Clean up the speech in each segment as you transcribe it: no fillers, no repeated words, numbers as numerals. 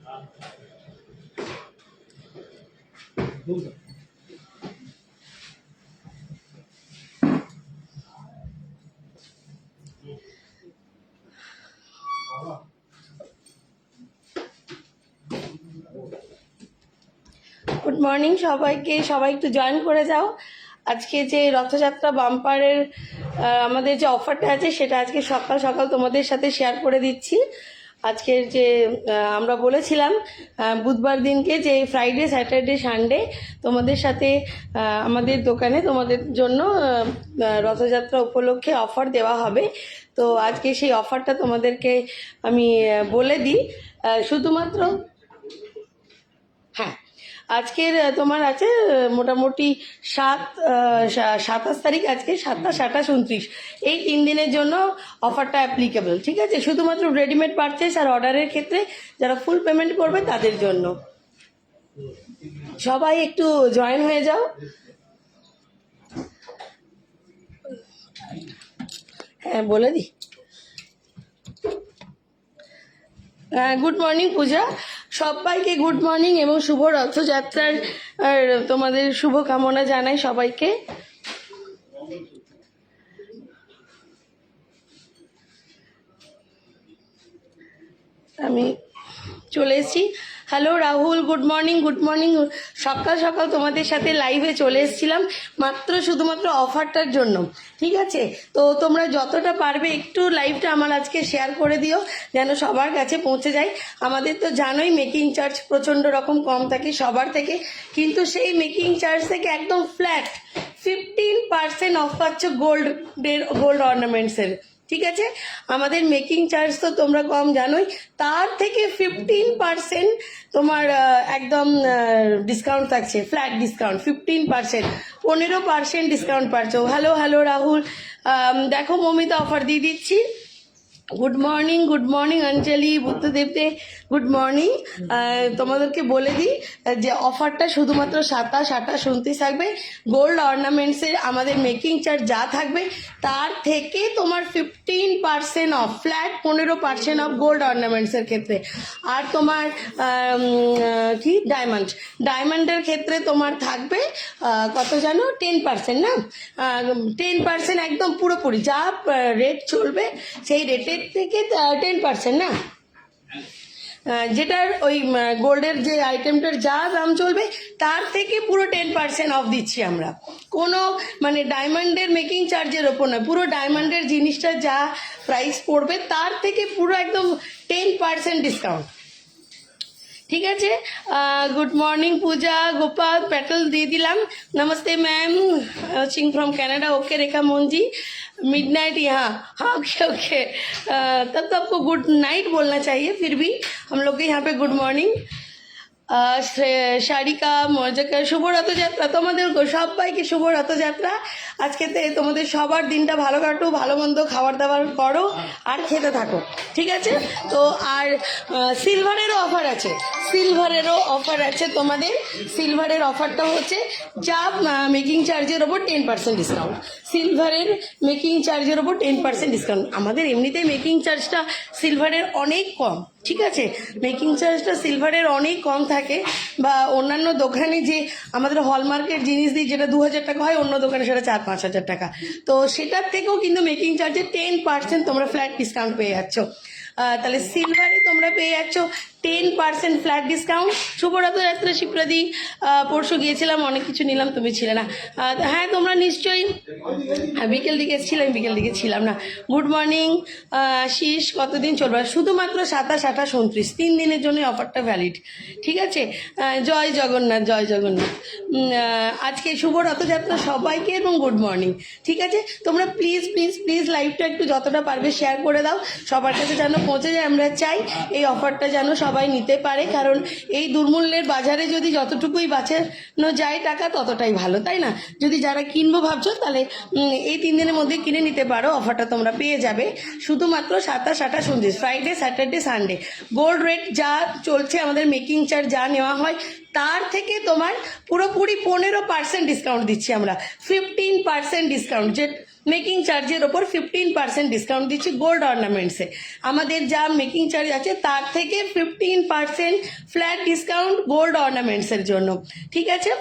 Good morning সবাইকে, সবাই একটু জয়েন করে যাও। আজকে যে রথযাত্রা বাম্পারের আমাদের যে অফারটা আছে সেটা আজকে সকাল সকাল তোমাদের সাথে শেয়ার করে দিচ্ছি। আজকের যে আমরা বলেছিলাম বুধবার দিনকে যে ফ্রাইডে স্যাটারডে সানডে তোমাদের সাথে আমাদের দোকানে তোমাদের জন্য রথযাত্রা উপলক্ষে অফার দেওয়া হবে। তো আজকে সেই অফারটা তোমাদেরকে আমি বলে দিই। শুধুমাত্র হ্যাঁ, আজকের তোমার আছে মোটামুটি 27 তারিখ, আজকে 27, 28, 29 এই 3 দিনের জন্য অফারটা অ্যাপ্লিকেবল। ঠিক আছে, শুধুমাত্র রেডিমেড পারচেস আর অর্ডারের ক্ষেত্রে যারা ফুল পেমেন্ট করবে তাদের জন্য। সবাই একটু জয়েন হয়ে যাও। হ্যাঁ বলে দিই। গুড মর্নিং পূজা, সবাইকে গুড মর্নিং এবং শুভ রথযাত্রার তোমাদের শুভকামনা জানাই সবাইকে। আমি চলে এসেছি। Hello Rahul, good morning. Good morning. সকাল সকাল তোমাদের সাথে লাইভে চলে এসেছিলাম মাত্র শুধুমাত্র অফারটার জন্য। ঠিক আছে, তো তোমরা যতটা পারবে একটু লাইভটা আমার আজকে শেয়ার করে দিও যেন সবার কাছে পৌঁছে যায়। আমাদের তো জানোই মেকিং চার্জ প্রচণ্ড রকম কম থাকে সবার থেকে, কিন্তু সেই মেকিং চার্জ থেকে একদম ফ্ল্যাট 15% অফ পাচ্ছ গোল্ড অর্নামেন্টসের। ঠিক আছে, আমাদের মেকিং চার্জ তো তোমরা কম জানোই, তার থেকে 15% তোমার একদম ডিসকাউন্ট থাকছে, ফ্ল্যাট ডিসকাউন্ট 15%, 15% ডিসকাউন্ট পাচ্ছ। হ্যালো হ্যালো রাহুল, দেখো মমিতা অফার দিয়ে দিচ্ছি। গুড মর্নিং, গুড মর্নিং অঞ্জলি, বুদ্ধদেবদে গুড মর্নিং। তোমাদেরকে বলে দিই যে অফারটা শুধুমাত্র 27, 28, 29 থাকবে। গোল্ড অর্নামেন্টসের আমাদের মেকিং চার্জ যা থাকবে তার থেকে তোমার 15% অফ, ফ্ল্যাট 15% অফ গোল্ড অর্নামেন্টসের ক্ষেত্রে। আর তোমার কি ডায়মন্ডের ক্ষেত্রে তোমার থাকবে কত জানো, 10%, না 10% একদম পুরোপুরি যা রেট চলবে সেই রেটের থেকে 10%, না যেটার ওই গোল্ডের যে আইটেমটার যা দাম চলবে তার থেকে পুরো 10% অফ দিচ্ছি আমরা। কোনো মানে ডায়মন্ডের মেকিং চার্জের ওপর নয়, পুরো ডায়মন্ডের জিনিসটা যা প্রাইস পড়বে তার থেকে পুরো একদম 10% ডিসকাউন্ট। ঠিক আছে, good morning Puja, Gopal petrol দিয়ে দিলাম। नमस्ते ma'am, Singh from Canada. Okay Rekha Mohan ji, midnight यहाँ, हाँ ओके ओके, तब तो आपको गुड नाइट बोलना चाहिए, फिर भी हम लोग के यहाँ पे गुड मॉर्निंग। সারিকা মর্যাকা, শুভ রথযাত্রা তোমাদের সবাইকে, শুভ রথযাত্রা। আজকে তোমাদের সবার দিনটা ভালো কাটো, ভালো মন্দ খাবার দাবার করো আর খেতে থাকো। ঠিক আছে, তো আর সিলভারেরও অফার আছে, সিলভারেরও অফার আছে তোমাদের। সিলভারের অফারটা হচ্ছে যা মেকিং চার্জের ওপর 10% ডিসকাউন্ট, সিলভারের মেকিং চার্জের ওপর 10% ডিসকাউন্ট। আমাদের এমনিতেই মেকিং চার্জটা সিলভারের অনেক কম। ঠিক আছে, মেকিং চার্জটা সিলভারের অনেক কম থাকে, বা অন্যান্য দোকানে যে আমাদের হলমার্কের জিনিস দিই যেটা 2000 টাকা হয়, অন্য দোকানে সেটা 4-5 হাজার টাকা। তো সেটার থেকেও কিন্তু মেকিং চার্জে 10% তোমরা ফ্ল্যাট ডিসকাউন্ট পেয়ে যাচ্ছ। তাহলে সিলভারে তোমরা পেয়ে যাচ্ছ 10% ফ্ল্যাট ডিসকাউন্ট। শুভ রথযাত্রা শিপ্রাদি, পরশু গিয়েছিলাম, অনেক কিছু নিলাম, তুমি ছিলে না। হ্যাঁ তোমরা নিশ্চয়ই, বিকেল দিকে এসেছিলাম, বিকেল দিকে ছিলাম না। গুড মর্নিং শীষ, কতদিন চলবে? শুধুমাত্র 27, 28, 29 3 দিনের জন্য অফারটা ভ্যালিড। ঠিক আছে, জয় জগন্নাথ, জয় জগন্নাথ। আজকে শুভ রথযাত্রা সবাইকে এবং গুড মর্নিং। ঠিক আছে, তোমরা প্লিজ প্লিজ প্লিজ লাইভটা একটু যতটা পারবে শেয়ার করে দাও, সবার কাছে যেন পৌঁছে যায়। আমরা চাই এই অফারটা যেন সবাই নিতে পারে, কারণ এই দুর্মূল্যের বাজারে যদি যতটুকুই বাঁচানো যায় টাকা ততটাই ভালো, তাই না? যদি যারা কিনবো ভাবছো তাহলে এই 3 দিনের মধ্যে কিনে নিতে পারো, অফারটা তোমরা পেয়ে যাবে শুধুমাত্র 27, 28, 29 Friday Saturday Sunday. Gold rate যা চলছে, আমাদের মেকিং চার্জ যা নেওয়া হয় তার থেকে তোমার পুরোপুরি 15% ডিসকাউন্ট দিচ্ছি আমরা, 15% ডিসকাউন্ট, যে মেকিং চার্জের ওপর 15% ডিসকাউন্ট দিচ্ছি গোল্ড অর্নামেন্টসে। আমাদের যা মেকিং চার্জ আছে তার থেকে 15% ফ্ল্যাট ডিসকাউন্ট গোল্ড অর্নামেন্টসের জন্য, ঠিক আছে।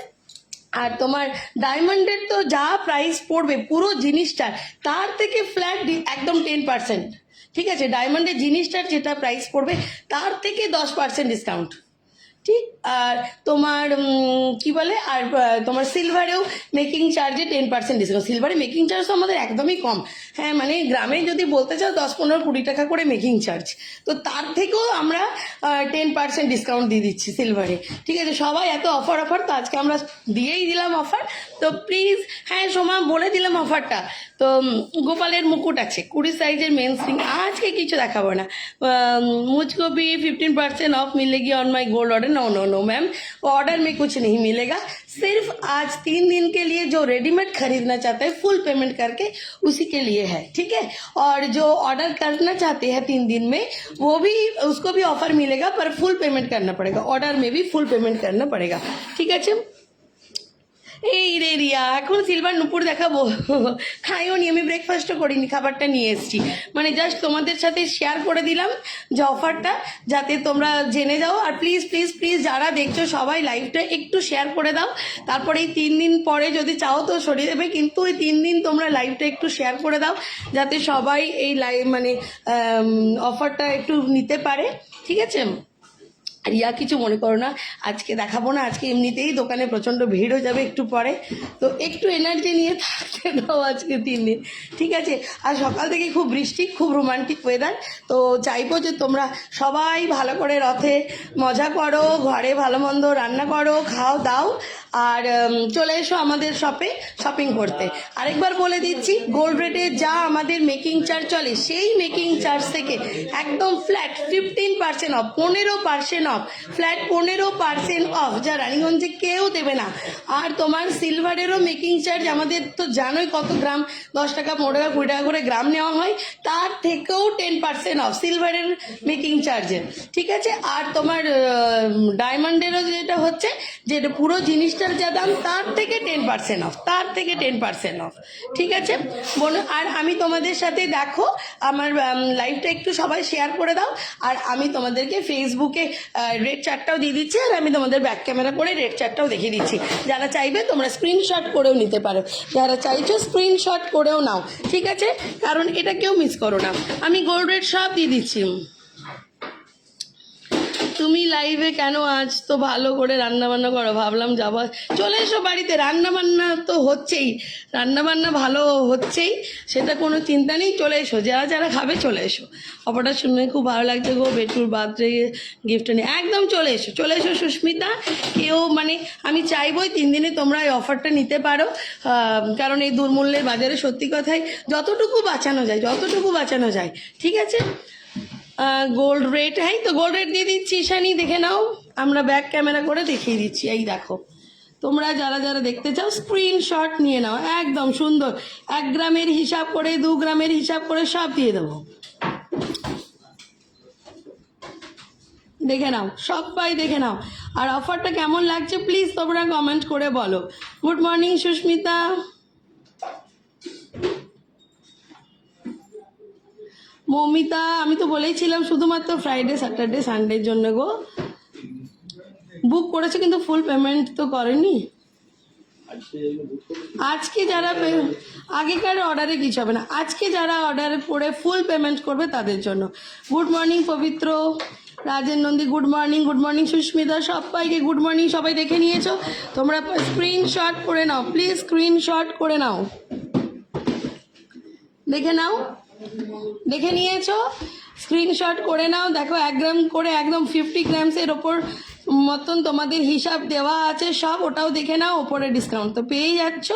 আর তোমার ডায়মন্ডের তো যা প্রাইস পড়বে পুরো জিনিসটার, তার থেকে ফ্ল্যাট একদম 10%, ঠিক আছে। ডায়মন্ডের জিনিসটার যেটা প্রাইস পড়বে তার থেকে 10% ডিসকাউন্ট, ঠিক। আর তোমার কি বলে, আর তোমার সিলভারেও মেকিং চার্জে 10% ডিসকাউন্ট। সিলভারে মেকিং চার্জ তো আমাদের একদমই কম, হ্যাঁ, মানে গ্রামে যদি বলতে চাও 10, 15, 20 টাকা করে মেকিং চার্জ, তো তার থেকেও আমরা 10% ডিসকাউন্ট দিয়ে দিচ্ছি সিলভারে, ঠিক আছে। সবাই এত অফার তো আজকে আমরা দিয়েই দিলাম অফার। তো প্লিজ, হ্যাঁ সোমা বলে দিলাম অফারটা। তো গোপালের মুকুট আছে 20 সাইজের মেন স্ট্রিং, আজকে কিছু দেখাবো না। मुझको भी 15% ऑफ मिलेगी on my gold order. No no no ma'am, order में कुछ नहीं मिलेगा, सिर्फ आज 3 दिन के लिए जो रेडीमेड खरीदना चाहते हैं फुल पेमेंट करके उसी के लिए है, ठीक है। और जो ऑर्डर करना चाहते हैं 3 दिन में वो भी, उसको भी ऑफर मिलेगा, पर फुल पेमेंट करना पड़ेगा, ऑर्डर में भी फुल पेमेंट करना पड़ेगा, ठीक है। এই রে রিয়া, এখন সিলভার নুপুর দেখাবো? খাইও নি, আমি ব্রেকফাস্টও করিনি, খাবারটা নিয়ে এসেছি, মানে জাস্ট তোমাদের সাথে শেয়ার করে দিলাম যে অফারটা, যাতে তোমরা জেনে যাও। আর প্লিজ প্লিজ প্লিজ যারা দেখছো সবাই লাইভটা একটু শেয়ার করে দাও, তারপরে এই 3 দিন পরে যদি চাও তো সরিয়ে দেবে, কিন্তু এই 3 দিন তোমরা লাইভটা একটু শেয়ার করে দাও যাতে সবাই এই লাইভ মানে অফারটা একটু নিতে পারে, ঠিক আছে। রিয়া কিছু মনে করো না, আজকে দেখাবো না, আজকে এমনিতেই দোকানে প্রচণ্ড ভিড় হয়ে যাবে একটু পরে, তো একটু এনার্জি নিয়ে থাকতে দাও আজকে 3 দিন, ঠিক আছে। আর সকাল থেকে খুব বৃষ্টি, খুব রোমান্টিক ওয়েদার, তো চাইবো যে তোমরা সবাই ভালো করে রথে মজা করো, ঘরে ভালো মন্দ রান্না করো, খাও দাও, আর চলে এসো আমাদের শপে শপিং করতে। আরেকবার বলে দিচ্ছি, গোল্ড রেটে যা আমাদের মেকিং চার্জ চলে সেই মেকিং চার্জ থেকে একদম flat 15% of, 15% of, flat 15% of, যা রানীগঞ্জে কেউ দেবে না। আর তোমার সিলভারেরও মেকিং চার্জ আমাদের তো জানোই কত গ্রাম, 10 টাকা 15 টাকা 20 টাকা করে গ্রাম নেওয়া হয়, তার থেকেও 10% অফ সিলভারের মেকিং চার্জের, ঠিক আছে। আর তোমার ডায়মন্ডেরও যেটা হচ্ছে, যেটা পুরো জিনিসটার যা দাম তার থেকে 10% অফ, তার থেকে 10% অফ, ঠিক আছে বোন। আর আমি তোমাদের সাথে দেখো আমার লাইভটা একটু সবাই শেয়ার করে দাও, আর আমি তোমাদেরকে ফেসবুকে রেড চার্টটাও দিয়ে দিচ্ছি, আর আমি তোমাদের ব্যাক ক্যামেরা করে রেড চার্টটাও দেখিয়ে দিচ্ছি। যারা চাইবে তোমরা স্ক্রিনশট করেও নিতে পারো, যারা চাইছো স্ক্রিনশট করেও নাও, ঠিক আছে, কারণ এটা কেউ মিস করো না, আমি গোল্ড রেট সব দিয়ে দিচ্ছি। তুমি লাইভে কেন? আজ তো ভালো করে রান্না বান্না করো, ভাবলাম যাবো, চলে এসো বাড়িতে, রান্না বান্না তো হচ্ছেই, রান্না বান্না ভালো হচ্ছেই, সেটা কোনো চিন্তা নেই, চলে এসো, যারা যারা খাবে চলে এসো। অফারটা শুনে খুব ভালো লাগছে গো, বেটুর বার্থডে গিফটটা নিয়ে একদম চলে এসো, চলে এসো সুস্মিতা। কেউ মানে আমি চাইবই 3 দিনে তোমরা এই অফারটা নিতে পারো, কারণ এই দুর্মূল্যের বাজারে সত্যি কথাই যতটুকু বাঁচানো যায়, যতটুকু বাঁচানো যায়, ঠিক আছে। গোল্ড রেট, হ্যাঁ তো গোল্ড রেট দিয়ে দিচ্ছি, ঈশানি দেখে নাও, আমরা ব্যাক ক্যামেরা করে দেখিয়ে দিচ্ছি, এই দেখো। তোমরা যারা যারা দেখতে চাও স্ক্রিনশট নিয়ে নাও, একদম সুন্দর 1 গ্রামের হিসাব করে, 2 গ্রামের হিসাব করে সব দিয়ে দেবো, দেখে নাও, সবাই দেখে নাও। আর অফারটা কেমন লাগছে প্লিজ তোমরা কমেন্ট করে বলো। Good morning Susmita. মৌমিতা, আমি তো বলেইছিলাম শুধুমাত্র ফ্রাইডে স্যাটারডে সানডের জন্য গো, বুক করেছে কিন্তু ফুল পেমেন্ট তো করেনি। আজকে যারা আগেকার অর্ডারে কিছু হবে না, আজকে যারা অর্ডার করে ফুল পেমেন্ট করবে তাদের জন্য। Good morning Pabitra, Rajen Nandi good morning, good morning Susmita, সবাইকে গুড মর্নিং। সবাই দেখে নিয়েছো তোমরা? স্ক্রিনশট করে নাও প্লিজ, স্ক্রিনশট করে নাও, দেখে নাও, দেখে নিয়েছো, স্ক্রিনশট করে নাও। দেখো 1 গ্রাম করে একদম 50 গ্রামসের ওপর মতন তোমাদের হিসাব দেওয়া আছে সব, ওটাও দেখে নাও, ওপরে ডিসকাউন্ট তো পেয়েই যাচ্ছ,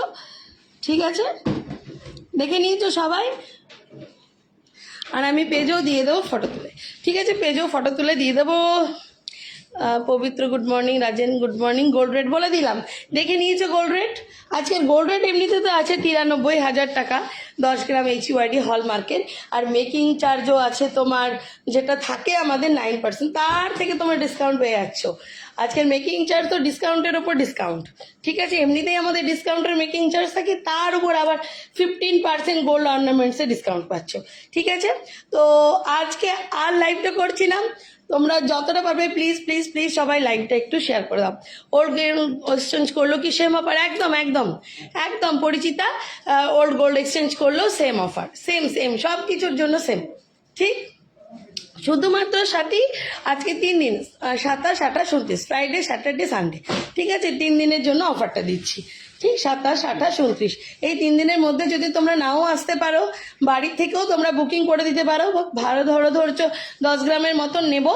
ঠিক আছে, দেখে নিয়েছো সবাই। আর আমি পেজও দিয়ে দেবো ফটো তুলে, ঠিক আছে, পেজও ফটো তুলে দিয়ে দেবো। পবিত্র good morning, Rajen good morning. Gold rate বলে দিলাম, দেখে নিয়েছো গোল্ড রেট? আজকের গোল্ড রেট এমনিতে তো আছে 93,000 টাকা 10 গ্রাম HUID হলমার্কের। আর মেকিং চার্জও আছে তোমার, যেটা থাকে আমাদের 9%, তার থেকে তোমরা ডিসকাউন্ট পেয়ে যাচ্ছ। আজকের মেকিং চার্জ তো ডিসকাউন্টের ওপর ডিসকাউন্ট, ঠিক আছে? এমনিতেই আমাদের ডিসকাউন্টের মেকিং চার্জ থাকে, তার উপর আবার 15% গোল্ড অর্নামেন্টসে ডিসকাউন্ট পাচ্ছ, ঠিক আছে? তো আজকে আর লাইভটা করছি না, তোমরা যতটা পারবে প্লিজ প্লিজ প্লিজ সবাই লাইভটা একটু শেয়ার করে দাও। ওল্ড গোল্ড এক্সচেঞ্জ করলো কি সেম অফার? একদম একদম একদম পরিচিতা, ওল্ড গোল্ড এক্সচেঞ্জ করলো সেম অফার, সেম সেম সব কিছুর জন্য সেম, ঠিক? শুধুমাত্র সাথী আজকে 3 দিন, 27, 28, 29, ফ্রাইডে, স্যাটারডে, সানডে, ঠিক আছে? 3 দিনের জন্য অফারটা দিচ্ছি, ঠিক? 27, 28, 29 এই 3 দিনের মধ্যে যদি তোমরা নাও আসতে পারো, বাড়ির থেকেও তোমরা বুকিং করে দিতে পারো। ভালো ধরছো 10 গ্রামের মতন নেবো,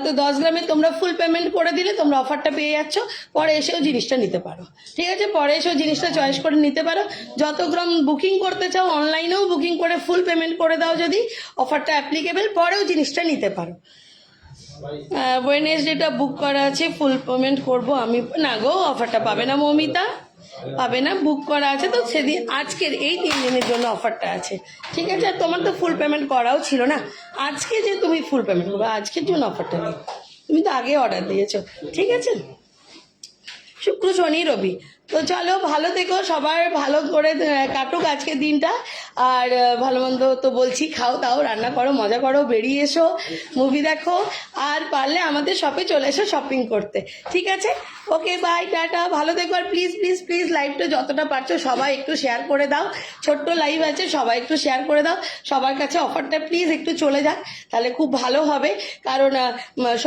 তো 10 গ্রামে তোমরা ফুল পেমেন্ট করে দিলে তোমরা অফারটা পেয়ে যাচ্ছ। পরে এসেও জিনিসটা নিতে পারো, ঠিক আছে? পরে এসেও জিনিসটা চয়েস করে নিতে পারো। যত গ্রাম বুকিং করতে চাও অনলাইনেও বুকিং করে ফুল পেমেন্ট করে দাও, যদি অফারটা অ্যাপ্লিকেবল, পরেও জিনিসটা নিতে পারো। ওয়েডনেসডেটা বুক করা আছে, ফুল পেমেন্ট করবো আমি। না গো, অফারটা পাবে না মৌমিতা, পাবে না, বুক করা আছে তো সেদিন। আজকের এই 3 দিনের জন্য অফারটা আছে, ঠিক আছে? আর তোমার তো ফুল পেমেন্ট করাও ছিল না, আজকে যে তুমি ফুল পেমেন্ট করবে, আজকের জন্য অফারটা নেই, তুমি তো আগে অর্ডার দিয়েছো, ঠিক আছে? শুক্র, শনি, রবি। তো চলো, ভালো থেকো, সবার ভালো করে কাটুক আজকের দিনটা। আর ভালো মন্দ তো বলছি, খাও দাও, রান্না করো, মজা করো, বেরিয়ে এসো, মুভি দেখো, আর পারলে আমাদের শপে চলে এসো শপিং করতে, ঠিক আছে? ওকে, বাই, টাটা, ভালো থেকো। আর প্লিজ প্লিজ প্লিজ লাইভটা যতটা পারছো সবাই একটু শেয়ার করে দাও। ছোট্ট লাইভ আছে, সবাই একটু শেয়ার করে দাও, সবার কাছে অফারটা প্লিজ একটু চলে যাক, তাহলে খুব ভালো হবে। কারণ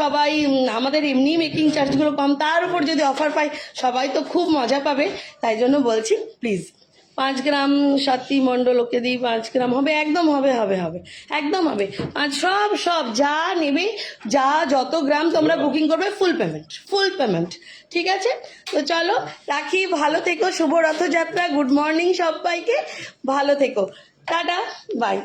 সবাই, আমাদের এমনি মেকিং চার্জগুলো কম, তার উপর যদি অফার পাই সবাই তো খুব মজা পাবে, তাই জন্য বলছি প্লিজ। 5 গ্রাম সাতী মণ্ডল, ওকে দিই 5 গ্রাম হবে, একদম হবে হবে হবে, একদম হবে। সব সব যা নেবে, যা যত গ্রাম তোমরা বুকিং করবে, ফুল পেমেন্ট, ফুল পেমেন্ট, ঠিক আছে? তো চলো রাখি, ভালো থেকো, শুভ রথযাত্রা, গুড মর্নিং সবাইকে, ভালো থেকো, টাটা, বাই।